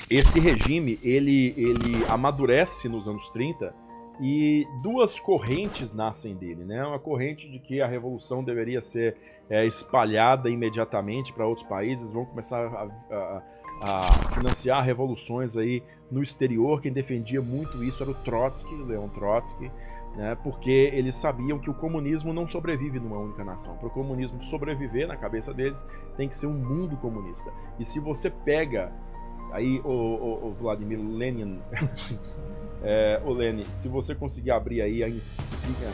esse regime, ele amadurece nos anos 30 e duas correntes nascem dele, né? Uma corrente de que a revolução deveria ser espalhada imediatamente para outros países, vão começar a financiar revoluções aí no exterior. Quem defendia muito isso era o Trotsky, Leon Trotsky, né? Porque eles sabiam que o comunismo não sobrevive numa única nação. Para o comunismo sobreviver, na cabeça deles, tem que ser um mundo comunista. E se você pega aí o Vladimir Lenin, o Lenin, se você conseguir abrir aí a insígnia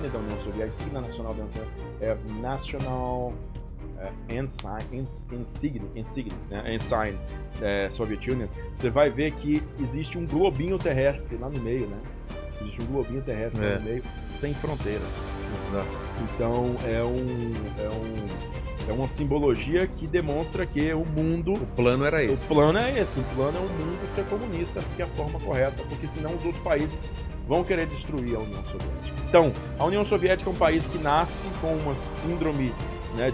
da União Soviética, a insígnia nacional da União Soviética, National Ensign, né? Ensign Soviet Union, você vai ver que existe um globinho terrestre lá no meio, né? Existe um globinho terrestre lá no meio, sem fronteiras. Exato. Então é uma simbologia que demonstra que o mundo... O plano era esse. O plano é esse. O plano é o mundo ser comunista, porque é a forma correta, porque senão os outros países vão querer destruir a União Soviética. Então, a União Soviética é um país que nasce com uma síndrome, né,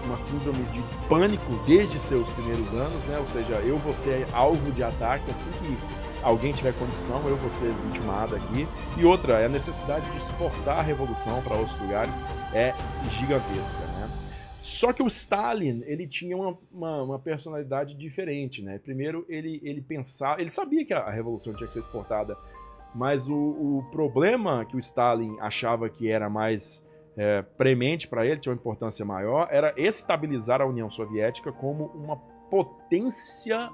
uma síndrome de pânico desde seus primeiros anos, né? Ou seja, eu vou ser alvo de ataque assim que alguém tiver condição, eu vou ser vitimado aqui. E outra, a necessidade de exportar a revolução para outros lugares é gigantesca, né? Só que o Stalin, ele tinha uma personalidade diferente, né? Primeiro, ele pensava, ele sabia que a revolução tinha que ser exportada, mas o problema que o Stalin achava que era mais premente para ele, tinha uma importância maior, era estabilizar a União Soviética como uma potência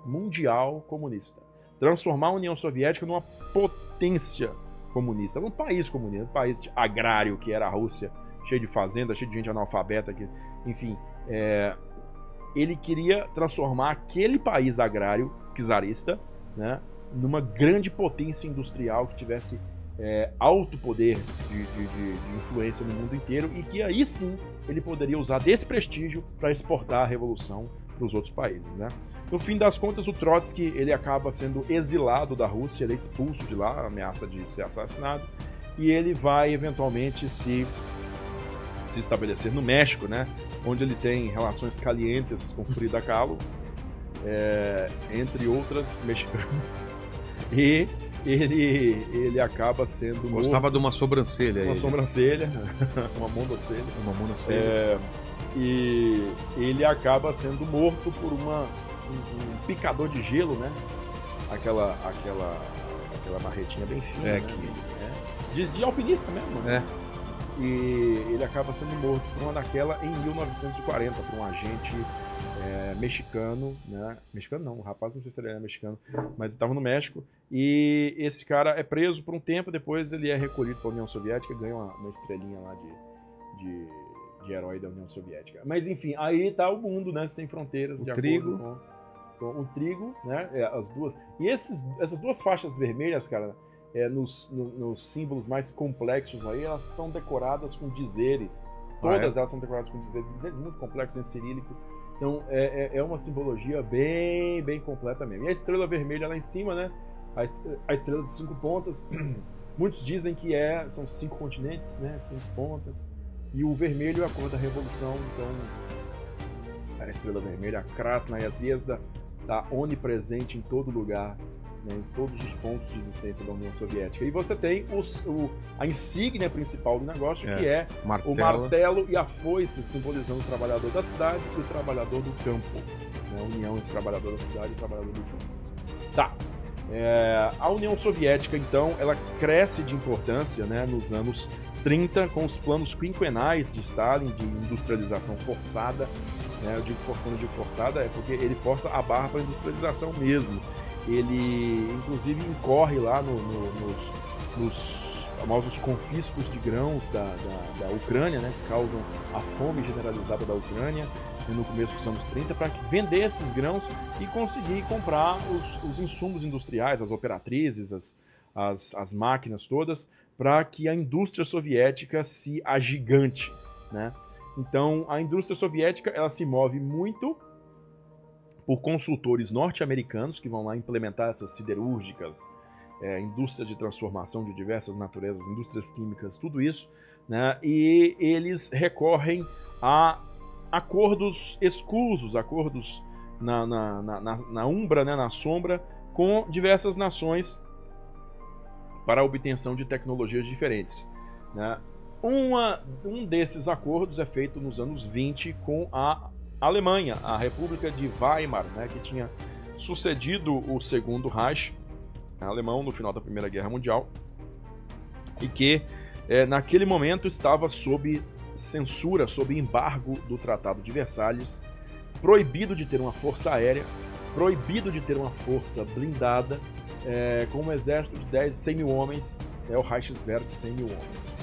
mundial comunista. Transformar a União Soviética numa potência comunista, num país comunista, um país agrário que era a Rússia, cheio de fazendas, cheio de gente analfabeta, enfim, ele queria transformar aquele país agrário czarista, né, numa grande potência industrial que tivesse alto poder de influência no mundo inteiro, e que aí sim ele poderia usar desse prestígio para exportar a revolução para os outros países, né? No fim das contas, o Trotsky ele acaba sendo exilado da Rússia, ele é expulso de lá, ameaça de ser assassinado, e ele vai eventualmente se estabelecer no México, né? Onde ele tem relações calientes com Frida Kahlo, entre outras mexicanas, e ele acaba sendo Gostava morto, de uma sobrancelha. uma sobrancelha, uma monocelha. Uma monocelha. E ele acaba sendo morto por um picador de gelo, né? Aquela marretinha bem fina, né? De alpinista mesmo, né? E ele acaba sendo morto por uma daquela em 1940 por um agente mexicano, né? Mexicano não, o rapaz não sei se ele era mexicano, mas estava no México, e esse cara é preso por um tempo, depois ele é recolhido para a União Soviética, ganha uma estrelinha lá de herói da União Soviética. Mas enfim, aí tá o mundo, né, sem fronteiras, o de trigo. acordo com o trigo, né, as duas. E essas duas faixas vermelhas, cara, nos símbolos mais complexos aí, elas são decoradas com dizeres. Todas elas são decoradas com dizeres muito complexos em cirílico. Então é uma simbologia bem, bem completa mesmo. E a estrela vermelha lá em cima, né? A estrela de 5 pontas. Muitos dizem que são 5 continentes, né? 5 pontas. E o vermelho é a cor da revolução. Então a estrela vermelha, a Krasnaya Zvezda, está onipresente em todo lugar, né? Em todos os pontos de existência da União Soviética. E você tem a insígnia principal do negócio, que é o martelo e a foice, simbolizando o trabalhador da cidade e o trabalhador do campo, né? A união entre o trabalhador da cidade e o trabalhador do campo. Tá. A União Soviética, então, ela cresce de importância, né, nos anos 30, com os planos quinquenais de Stalin de industrialização forçada. Quando eu digo forçada, é porque ele força a barra para a industrialização mesmo. Ele, inclusive, incorre lá nos famosos confiscos de grãos da Ucrânia, né, que causam a fome generalizada da Ucrânia no começo dos anos 30, para vender esses grãos e conseguir comprar os insumos industriais, as operatrizes, as máquinas todas, para que a indústria soviética se agigante, né? Então, a indústria soviética ela se move muito por consultores norte-americanos que vão lá implementar essas siderúrgicas, indústrias de transformação de diversas naturezas, indústrias químicas, tudo isso, né? E eles recorrem a acordos escusos, acordos na umbra, né, na sombra, com diversas nações para a obtenção de tecnologias diferentes, né? Um desses acordos é feito nos anos 20 com a Alemanha, a República de Weimar, né, que tinha sucedido o Segundo Reich alemão no final da Primeira Guerra Mundial e que naquele momento estava sob censura, sob embargo do Tratado de Versalhes, proibido de ter uma força aérea, proibido de ter uma força blindada, com um exército de 100 mil homens, o Reichswehr de 100 mil homens.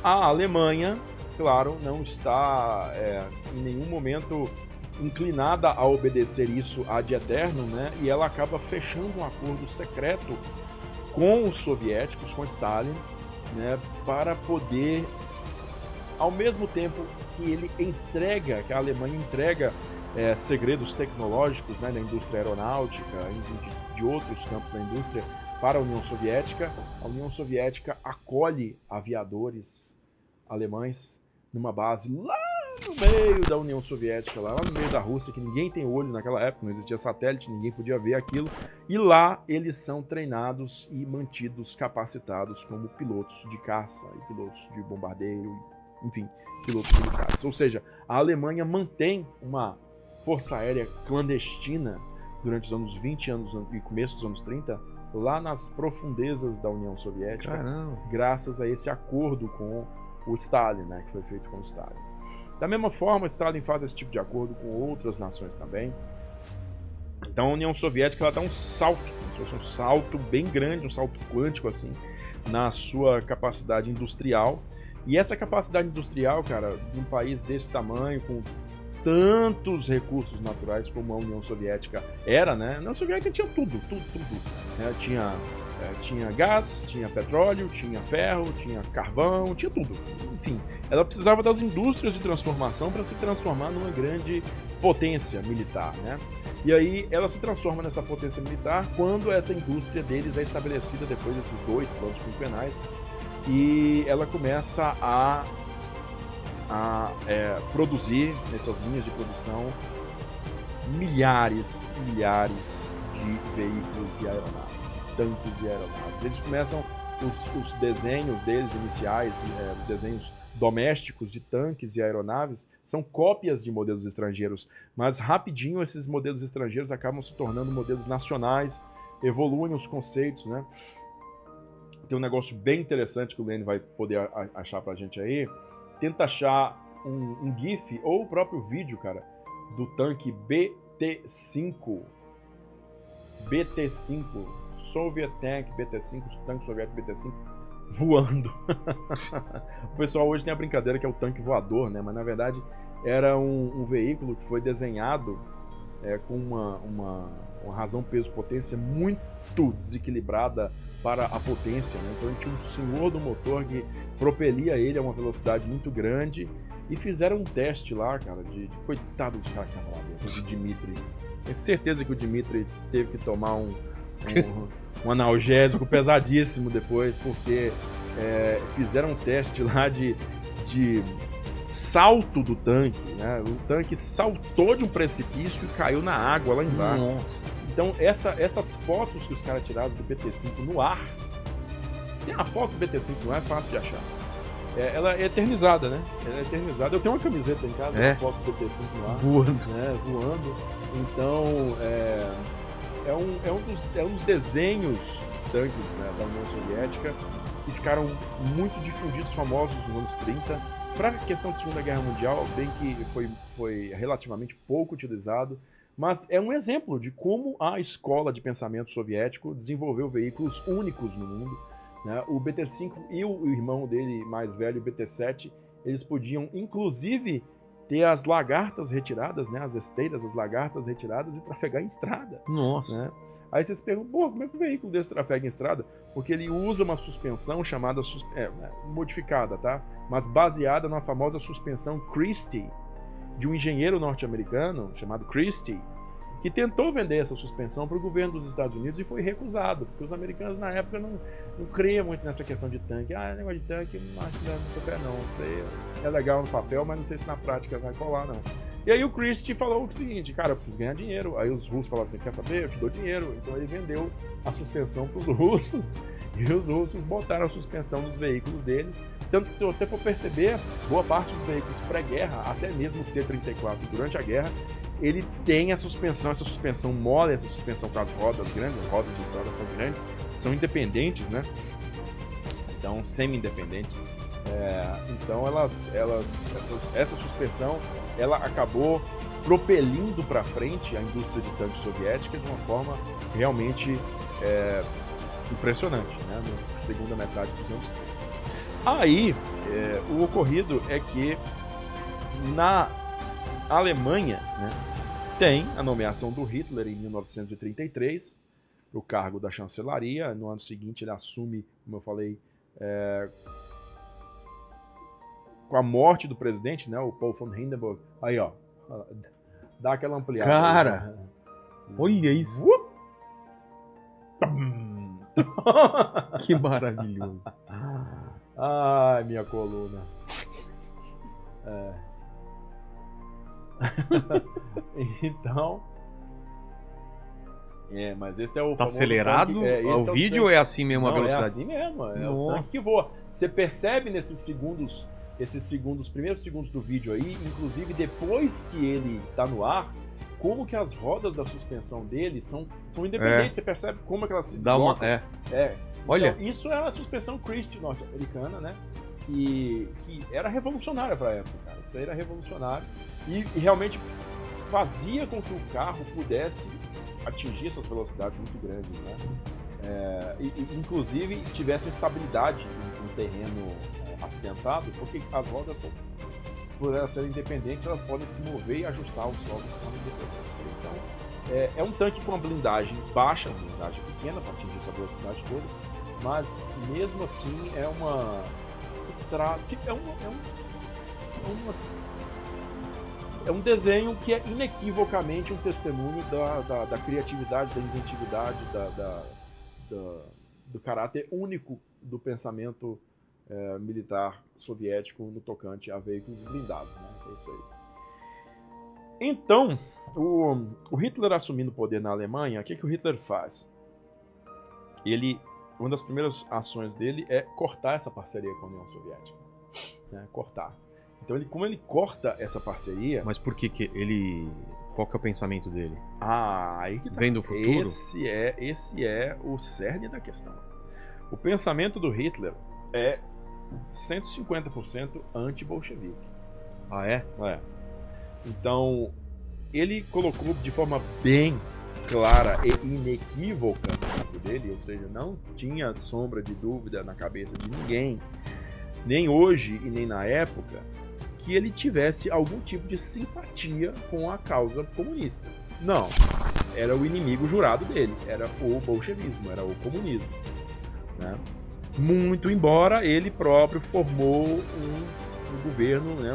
A Alemanha, claro, não está em nenhum momento inclinada a obedecer isso ad eterno, né? E ela acaba fechando um acordo secreto com os soviéticos, com Stalin, né? Para poder, ao mesmo tempo que a Alemanha entrega segredos tecnológicos, né, da indústria aeronáutica, de outros campos da indústria para a União Soviética acolhe aviadores alemães numa base lá no meio da União Soviética, lá no meio da Rússia, que ninguém tem olho naquela época, não existia satélite, ninguém podia ver aquilo, e lá eles são treinados e mantidos capacitados como pilotos de caça e pilotos de bombardeio, enfim, pilotos militares. Ou seja, a Alemanha mantém uma força aérea clandestina durante os anos 20 e começo dos anos 30, lá nas profundezas da União Soviética. Caramba. Graças a esse acordo com o Stalin, né, que foi feito com o Stalin. Da mesma forma, Stalin faz esse tipo de acordo com outras nações também. Então a União Soviética ela dá um salto, um salto bem grande, um salto quântico assim, na sua capacidade industrial. E essa capacidade industrial, cara, de um país desse tamanho, com tantos recursos naturais como a União Soviética era, né? A União Soviética tinha tudo. Né? Tinha gás, tinha petróleo, tinha ferro, tinha carvão, tinha tudo. Enfim, ela precisava das indústrias de transformação para se transformar numa grande potência militar, né? E aí ela se transforma nessa potência militar quando essa indústria deles é estabelecida depois desses 2 planos quinquenais e ela começa a produzir nessas linhas de produção milhares e milhares de veículos e aeronaves, tanques e aeronaves. Eles começam os desenhos deles iniciais, desenhos domésticos de tanques e aeronaves, são cópias de modelos estrangeiros, mas rapidinho esses modelos estrangeiros acabam se tornando modelos nacionais, evoluem os conceitos, né? Tem um negócio bem interessante que o Lênin vai poder achar pra gente aí. Tenta achar um GIF ou o próprio vídeo, cara, do tanque BT-5. BT-5. Soviet Tank BT-5, tanque soviético BT-5 voando. O pessoal hoje tem a brincadeira que é o tanque voador, né? Mas na verdade era um veículo que foi desenhado com uma razão peso-potência muito desequilibrada para a potência, né? Então a gente tinha um senhor do motor que propelia ele a uma velocidade muito grande e fizeram um teste lá, cara, de coitado dos caras que estavam lá dentro, de Dmitri. Tenho certeza que o Dmitri teve que tomar um analgésico pesadíssimo depois, porque fizeram um teste lá de salto do tanque, né? O tanque saltou de um precipício e caiu na água lá embaixo. Nossa. Então essas fotos que os caras tiraram do BT-5 no ar, tem a foto do BT-5 no ar, é fácil de achar. Ela é eternizada, né? Ela é eternizada. Eu tenho uma camiseta em casa, uma foto do BT-5 no ar. Voando. Voando. Então, é um dos desenhos tanques, né, da União Soviética que ficaram muito difundidos, famosos nos anos 30. Para a questão da Segunda Guerra Mundial, bem que foi relativamente pouco utilizado, mas é um exemplo de como a escola de pensamento soviético desenvolveu veículos únicos no mundo, né? O BT-5 e o irmão dele mais velho, o BT-7, eles podiam inclusive ter as lagartas retiradas, né? As esteiras, as lagartas retiradas e trafegar em estrada. Nossa! Né? Aí vocês perguntam, pô, como é que um veículo desse trafega em estrada? Porque ele usa uma suspensão chamada, modificada, tá? Mas baseada na famosa suspensão Christie, de um engenheiro norte-americano chamado Christie, que tentou vender essa suspensão para o governo dos Estados Unidos e foi recusado, porque os americanos na época não criam muito nessa questão de tanque. Negócio de tanque, não acho que não tô pé não. É legal no papel, mas não sei se na prática vai colar, não. E aí o Christie falou o seguinte, cara, eu preciso ganhar dinheiro. Aí os russos falaram assim, quer saber? Eu te dou dinheiro. Então ele vendeu a suspensão para os russos. E os russos botaram a suspensão nos veículos deles. Tanto que se você for perceber, boa parte dos veículos pré-guerra, até mesmo o T-34 durante a guerra, ele tem essa suspensão mole, essa suspensão com as rodas grandes, as rodas de estrada são grandes, são independentes, né? Então, semi-independentes. Então, essa suspensão, ela acabou propelindo para frente a indústria de tanques soviética de uma forma realmente impressionante, né? Na segunda metade dos anos. Aí, o ocorrido é que na Alemanha, né, tem a nomeação do Hitler em 1933 para o cargo da chancelaria. No ano seguinte ele assume, como eu falei, com a morte do presidente, né, o Paul von Hindenburg. Aí, ó, dá aquela ampliada. Cara, aí, olha isso. Que maravilhoso. Ai, minha coluna. Então, mas esse é o tá acelerado? O vídeo ou é assim mesmo? Não, a velocidade? É assim mesmo, é o tanque que voa. Você percebe nesses primeiros segundos do vídeo aí, inclusive depois que ele tá no ar, como que as rodas da suspensão dele são independentes. Você percebe como é que elas se deslocam. Olha. Então, isso é a suspensão Christie norte-americana, né? Que era revolucionária para a época, cara. Isso aí era revolucionário e realmente fazia com que o carro pudesse atingir essas velocidades muito grandes, né? Inclusive tivesse uma estabilidade em terreno acidentado, porque as rodas por elas serem independentes, elas podem se mover e ajustar o solo de forma independente. Então, é um tanque com uma blindagem baixa, uma blindagem pequena para atingir essa velocidade toda, mas mesmo assim é um desenho que é inequivocamente um testemunho da criatividade, da inventividade, do caráter único do pensamento militar soviético no tocante a veículos blindados, né? É isso aí. Então, o Hitler assumindo o poder na Alemanha, o que o Hitler faz? Uma das primeiras ações dele é cortar essa parceria com a União Soviética. Né? Cortar. Então, como ele corta essa parceria... Mas por que ele... Qual que é o pensamento dele? Aí que tá. Vem do futuro? Esse é o cerne da questão. O pensamento do Hitler é 150% anti-bolchevique. Ah, é? Então, ele colocou de forma bem clara e inequívoca dele, ou seja, não tinha sombra de dúvida na cabeça de ninguém, nem hoje e nem na época, que ele tivesse algum tipo de simpatia com a causa comunista. Não, era o inimigo jurado dele, era o bolchevismo, era o comunismo, né? Muito embora ele próprio formou um governo, né,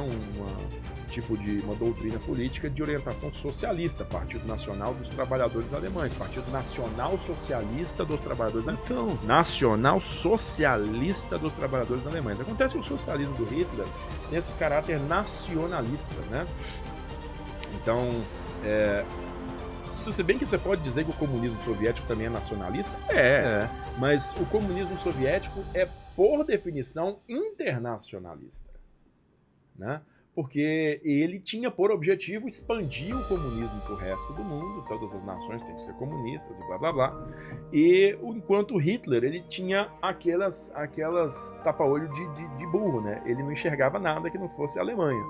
uma doutrina política de orientação socialista, Partido Nacional dos Trabalhadores Alemães, Partido Nacional Socialista dos Trabalhadores Alemães. Então, Nacional Socialista dos Trabalhadores Alemães. Acontece que o socialismo do Hitler tem esse caráter nacionalista, né? Então, se bem que você pode dizer que o comunismo soviético também é nacionalista, mas o comunismo soviético é, por definição, internacionalista, né? Porque ele tinha por objetivo expandir o comunismo para o resto do mundo, todas as nações têm que ser comunistas e blá blá blá. E enquanto Hitler, ele tinha aquelas tapa-olho de burro, né? Ele não enxergava nada que não fosse a Alemanha.